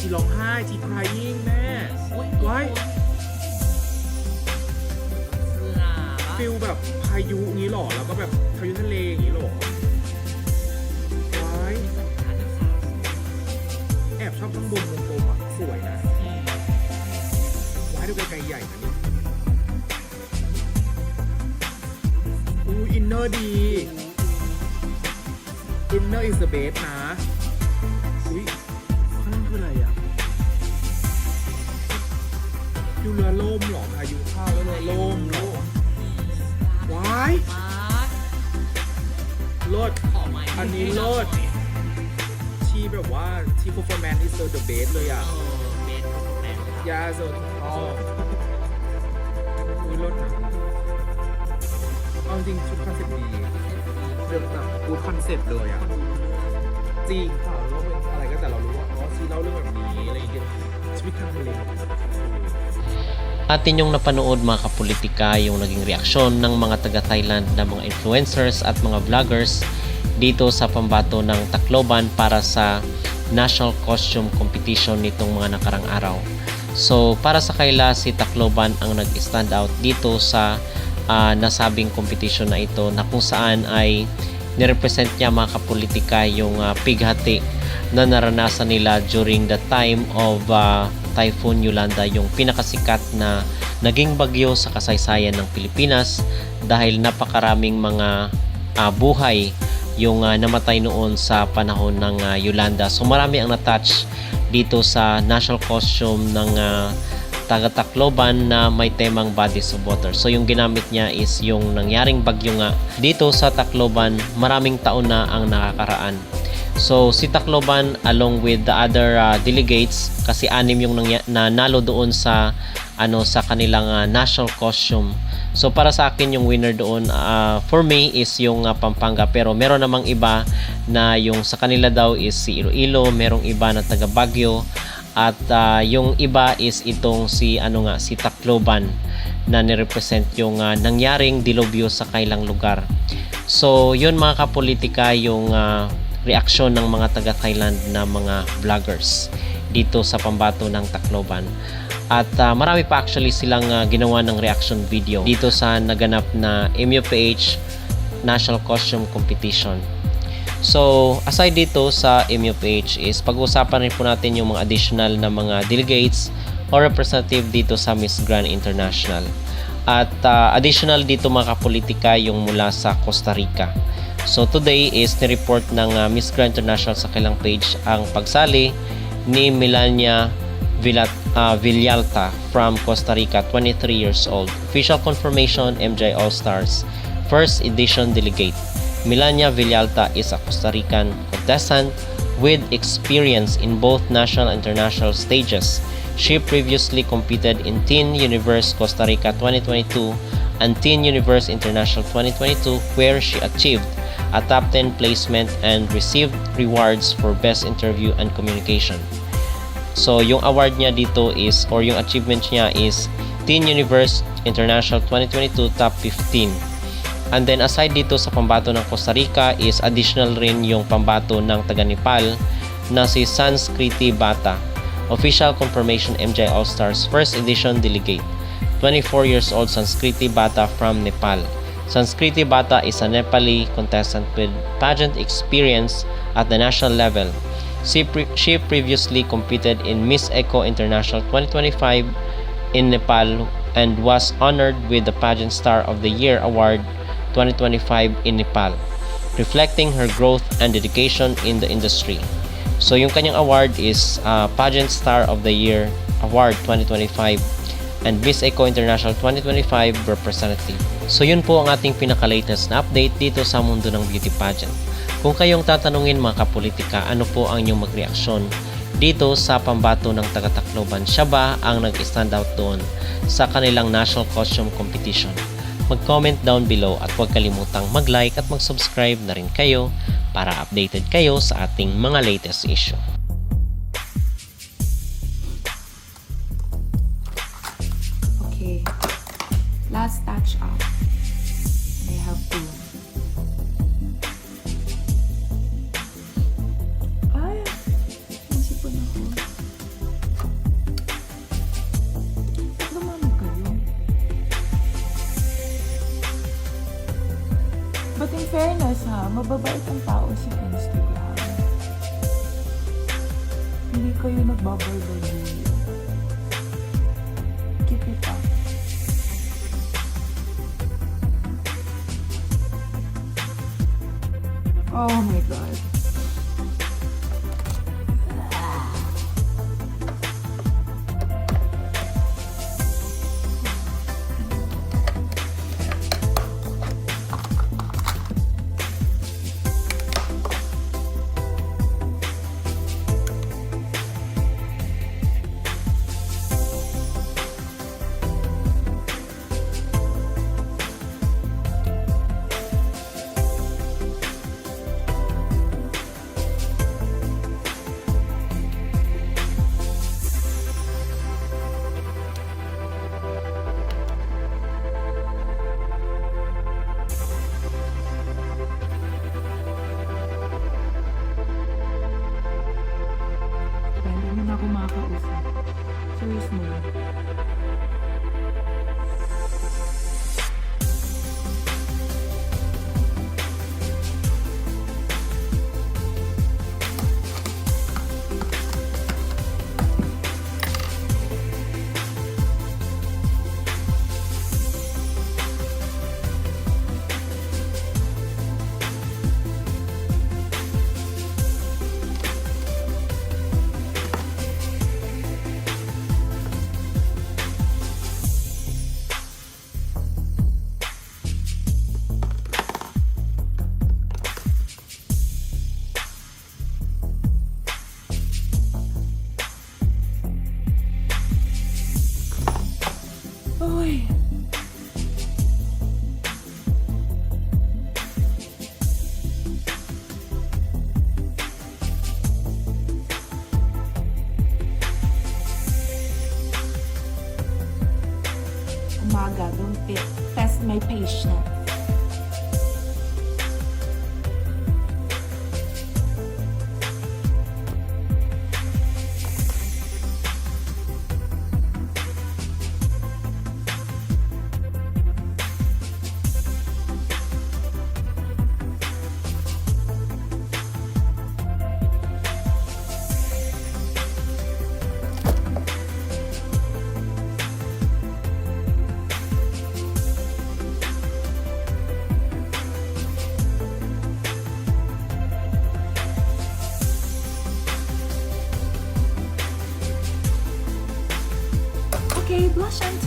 ชีร้องไห้ชี crying แม่ไว้ฟิลแบบพายุงี้หรอแล้วก็แบบพายุทะเลอย่างงี้หรอไว้แอบชอบข้างบนวงกลมอ่ะสวยนะไว้ดูไกลๆใหญ่นะนี่อินเนอร์ดีอินเนอร์ is the best นะอุ้ยข้างล่างคืออะไรอ่ะดูเรือล่มหรอพายุเข้าแล้วเรือล่มหรอว้ายเลิศอันนี้เลิศชีแบบว่าชี performance is the best เลยอ่ะยาโซนอ๋ออุ้ยเลิศนะเอาจริงชุดคอนเซ็ปต์ดีเรื่องแบบกูดคอนเซ็ปต์เลยอ่ะจริงค่ะเราเป็นอะไรก็แต่เรารู้ว่าอ๋อชีเล่าเรื่องแบบนี้อะไรอย่างเงี้ยชีวิตทางทะเล Atin yung napanood mga kapolitika yung naging reaksyon ng mga taga-Thailand na mga influencers at mga vloggers dito sa pambato ng Tacloban para sa National Costume Competition nitong mga nakarang araw. So para sa kaila si Tacloban ang nag-stand out dito sa nasabing competition na ito na kung saan ay nirepresent niya mga kapolitika yung pighati na naranasan nila during the time of Typhoon Yolanda, yung pinakasikat na naging bagyo sa kasaysayan ng Pilipinas dahil napakaraming mga buhay yung namatay noon sa panahon ng Yolanda. So marami ang na-touch dito sa national costume ng taga Tacloban na may temang Bodies of Water. So yung ginamit niya is yung nangyaring bagyo nga dito sa Tacloban, maraming taon na ang nakakaraan. So si Tacloban along with the other delegates, kasi anim yung nanalo doon sa sa kanilang national costume. So para sa akin yung winner doon for me is yung Pampanga, pero meron namang iba na yung sa kanila daw is si Iloilo, merong iba na taga Baguio, at yung iba is itong si si Tacloban na nirepresent yung nangyaring dilubyo sa kailang lugar. So yun mga kapolitika yung reaksyon ng mga taga-Thailand na mga vloggers dito sa pambato ng Tacloban. At marami pa actually silang ginawa ng reaction video dito sa naganap na MUPH National Costume Competition. So aside dito sa MUPH is pag-uusapan rin po natin yung mga additional na mga delegates or representative dito sa Miss Grand International. At additional dito mga kapolitika yung mula sa Costa Rica. So today is ni-report ng Miss Grand International sa kailang page ang pagsali ni Melania Villalta from Costa Rica, 23 years old. Official confirmation, MJ All-Stars First Edition Delegate. Melania Villalta is a Costa Rican contestant with experience in both national and international stages. She previously competed in Teen Universe Costa Rica 2022 and Teen Universe International 2022, where she achieved a top 10 placement and received rewards for best interview and communication. So yung award niya dito is, or yung achievement niya is Teen Universe International 2022 top 15. And then aside dito sa pambato ng Costa Rica is additional rin yung pambato ng taga Nepal na si Sanskriti Bata. Official confirmation, MJ All-Stars First Edition Delegate. 24 years old Sanskriti Bata from Nepal. Sanskriti Bata is a Nepali contestant with pageant experience at the national level. She previously competed in Miss Eco International 2025 in Nepal and was honored with the Pageant Star of the Year Award 2025 in Nepal, reflecting her growth and dedication in the industry. So yung kanyang award is Pageant Star of the Year Award 2025 and Miss Eco International 2025 representative. So yun po ang ating pinaka-latest na update dito sa mundo ng beauty pageant. Kung kayong tatanungin mga kapolitika, ano po ang inyong magreaksyon dito sa pambato ng taga Tacloban? Siya ba ang nag-stand out doon sa kanilang National Costume Competition? Mag-comment down below at huwag kalimutang mag-like at mag-subscribe na rin kayo para updated kayo sa ating mga latest issue. Okay, last touch up. I have to. Ay, nagsipon ako. guys ha, mababait ang tao sa Instagram. Hindi kayo nagbabalbali. Keep it up. Oh my God. Hindi mo na ako makakausap. Serious mo. Uy. Umaga, don't test my patience. Okay, blush on